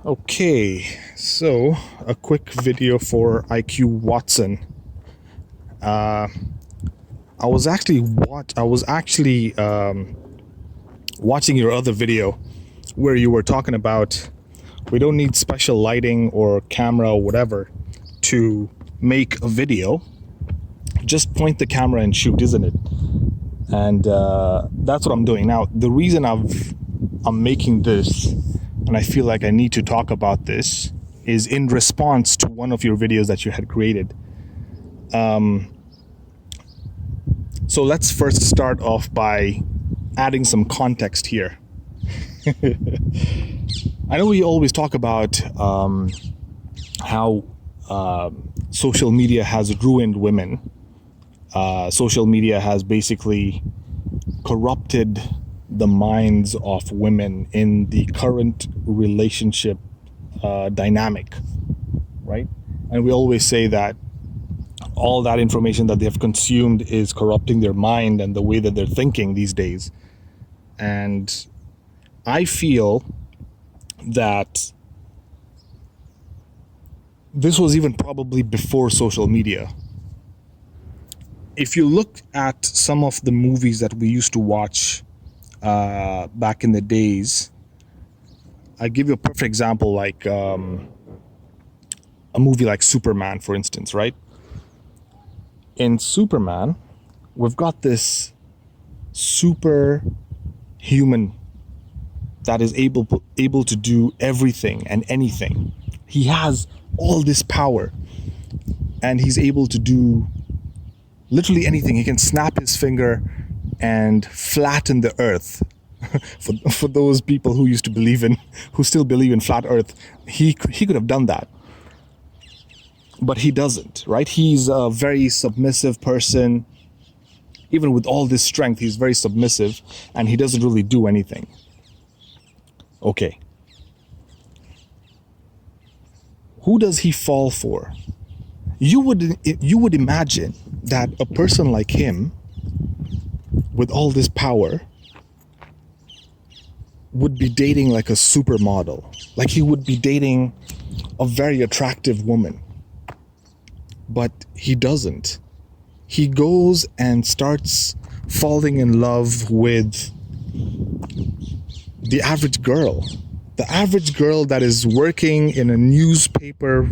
Okay, so a quick video for IQ Watson. I was actually watching your other video where you were talking about we don't need special lighting or camera or whatever to make a video. Just point the camera and shoot, isn't it? And that's what I'm doing now. The reason I'm making this, and I feel like I need to talk about this, is in response to one of your videos that you had created. So let's first start off by adding some context here. I know we always talk about how social media has ruined women. Social media has basically corrupted the minds of women in the current relationship dynamic, right? And we always say that all that information that they have consumed is corrupting their mind and the way that they're thinking these days. And I feel that this was even probably before social media. If you look at some of the movies that we used to watch back in the days, I give you a perfect example, like a movie like Superman, for instance, right? In Superman, we've got this super human that is able to do everything and anything. He has all this power, and he's able to do literally anything. He can snap his finger and flatten the earth. For those people who still believe in flat earth, he could have done that. But he doesn't, right? He's a very submissive person. Even with all this strength, he's very submissive, and he doesn't really do anything. Okay. Who does he fall for? You would imagine that a person like him, with all this power, would be dating like a supermodel. Like he would be dating a very attractive woman. But he doesn't. He goes and starts falling in love with the average girl. The average girl that is working in a newspaper,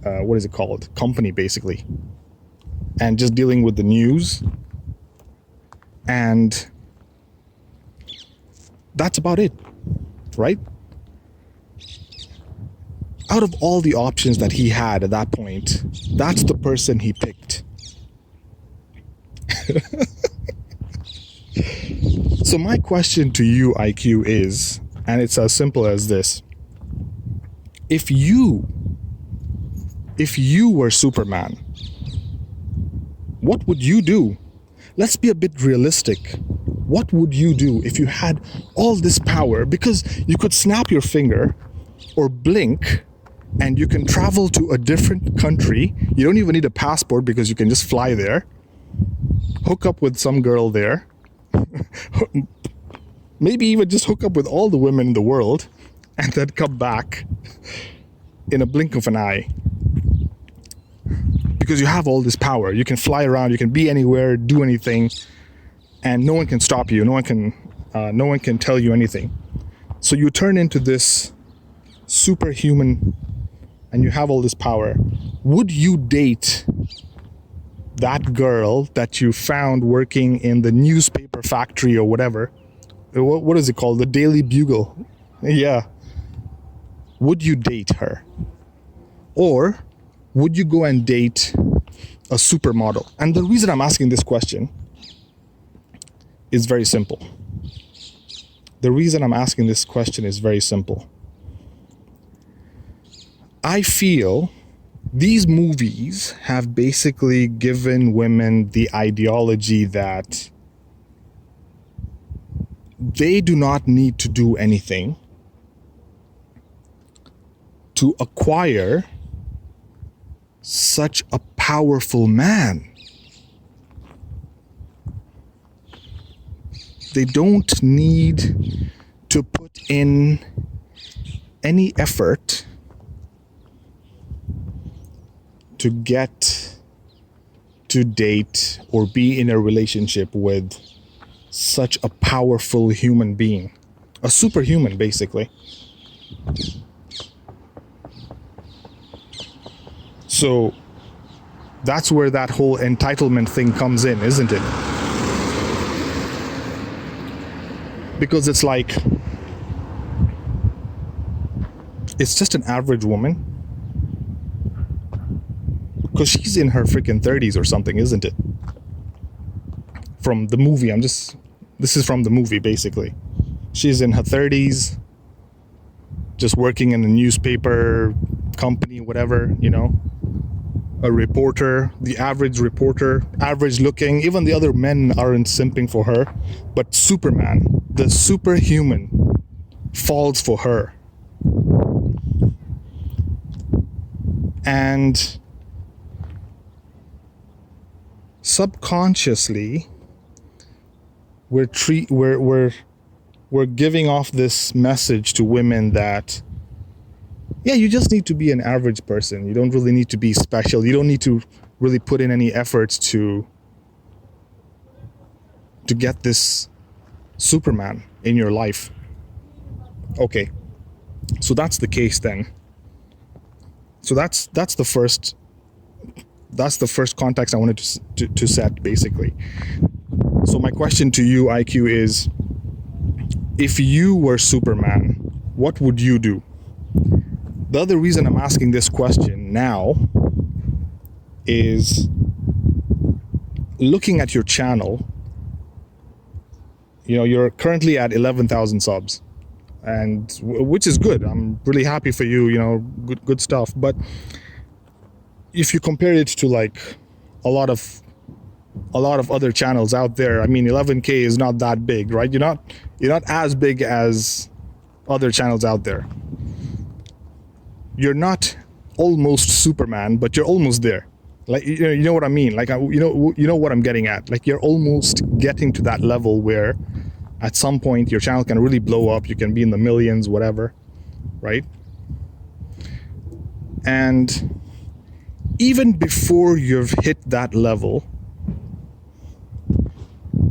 what is it called? Company, basically. And just dealing with the news. And that's about it, right? Out of all the options that he had at that point, that's the person he picked. So my question to you, IQ, is, and it's as simple as this. If you were Superman, what would you do? Let's be a bit realistic. What would you do if you had all this power? Because you could snap your finger or blink and you can travel to a different country. You don't even need a passport because you can just fly there, hook up with some girl there, maybe even just hook up with all the women in the world, and then come back in a blink of an eye. Because you have all this power. You can fly around, you can be anywhere, do anything, and no one can stop you. No one can tell you anything. So you turn into this superhuman, and you have all this power. Would you date that girl that you found working in the newspaper factory or whatever? What is it called? The Daily Bugle. Yeah. Would you date her? Or would you go and date a supermodel? And the reason I'm asking this question is very simple. I feel these movies have basically given women the ideology that they do not need to do anything to acquire such a powerful man. They don't need to put in any effort to get to date or be in a relationship with such a powerful human being, a superhuman, basically. So that's where that whole entitlement thing comes in, isn't it? Because it's like, it's just an average woman. Because she's in her freaking 30s or something, isn't it? From the movie, this is from the movie, basically. She's in her 30s, just working in a newspaper company, whatever, you know. A reporter, the average reporter, average looking. Even the other men aren't simping for her. But Superman, the superhuman, falls for her. And subconsciously, we're giving off this message to women that, yeah, you just need to be an average person. You don't really need to be special. You don't need to really put in any efforts to get this Superman in your life. Okay, so that's the case then. So that's the first context I wanted to set, basically. So my question to you, IQ, is, if you were Superman, what would you do? The other reason I'm asking this question now is, looking at your channel, you know, you're currently at 11,000 subs, and which is good. I'm really happy for you, you know, good stuff. But if you compare it to like a lot of other channels out there, I mean, 11K is not that big, right? You're not as big as other channels out there. You're not almost Superman, but you're almost there. Like, you know what I mean? Like, you know what I'm getting at. Like, you're almost getting to that level where at some point your channel can really blow up. You can be in the millions, whatever, right? And even before you've hit that level,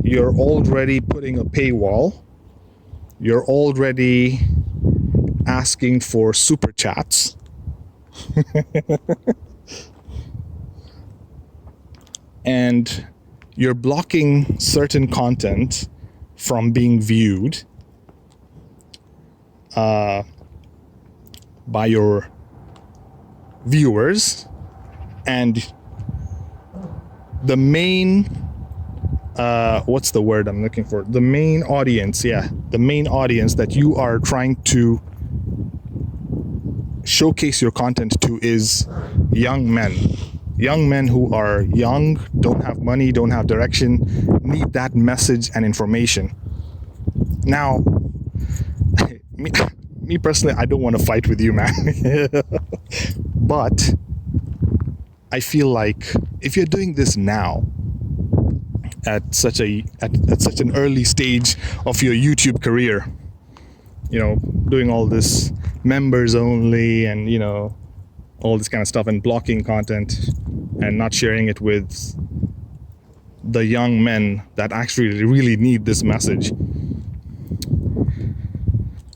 you're already putting a paywall. You're already asking for super chats. And you're blocking certain content from being viewed by your viewers. And the main what's the word I'm looking for? The main audience, the main audience that you are trying to showcase your content to is young men. Young men who are young, don't have money, don't have direction, need that message and information. Now, me personally, I don't want to fight with you, man. But I feel like if you're doing this now, at such an early stage of your YouTube career, you know, doing all this members only and, you know, all this kind of stuff, and blocking content and not sharing it with the young men that actually really need this message,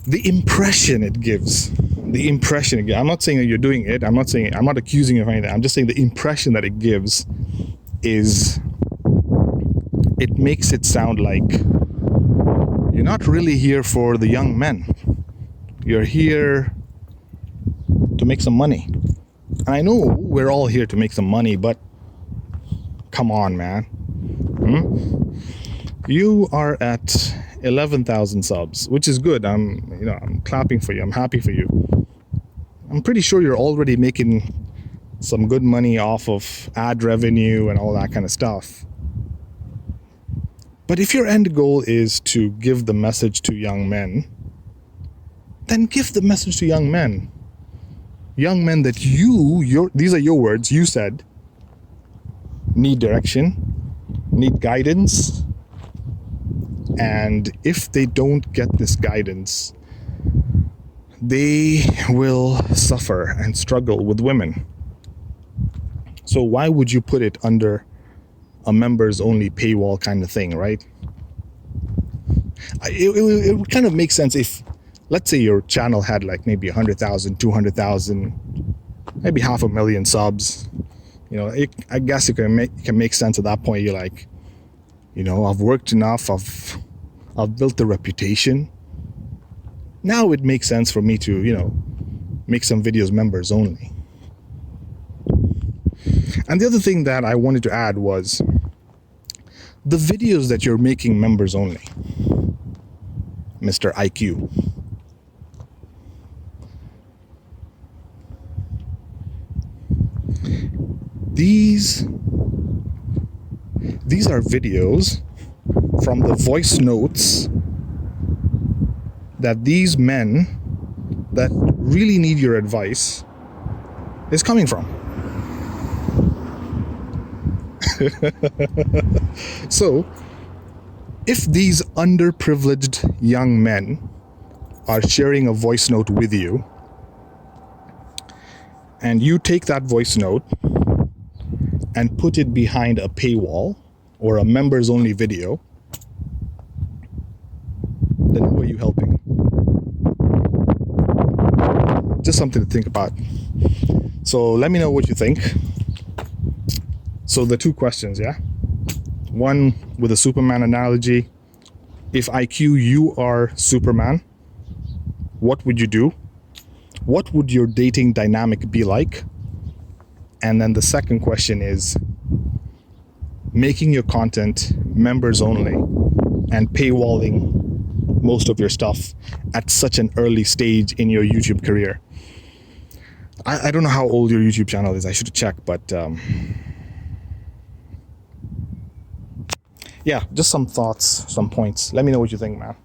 the impression it gives, I'm not saying that you're doing it, I'm not accusing you of anything, I'm just saying the impression that it gives is, it makes it sound like you're not really here for the young men. You're here to make some money. And I know we're all here to make some money, but come on, man. You are at 11,000 subs, which is good. I'm clapping for you. I'm happy for you. I'm pretty sure you're already making some good money off of ad revenue and all that kind of stuff. But if your end goal is to give the message to young men, then give the message to young men. Young men that these are your words, you said, need direction, need guidance, And if they don't get this guidance, they will suffer and struggle with women. So why would you put it under a members only paywall kind of thing, right? It would kind of make sense if, let's say your channel had like maybe 100,000, 200,000, maybe 500,000 subs. You know, I guess it can make sense at that point. You're like, you know, I've worked enough, I've built a reputation. Now it makes sense for me to, you know, make some videos members only. And the other thing that I wanted to add was the videos that you're making members only, Mr. IQ. These are videos from the voice notes that these men that really need your advice is coming from. So, if these underprivileged young men are sharing a voice note with you, and you take that voice note and put it behind a paywall or a members only video, then who are you helping? Just something to think about. So let me know what you think. So the two questions, yeah? One with a Superman analogy. If IQ, you are Superman, what would you do? What would your dating dynamic be like? And then the second question is making your content members only and paywalling most of your stuff at such an early stage in your YouTube career. I don't know how old your YouTube channel is. I should check, but yeah, just some thoughts, some points. Let me know what you think, man.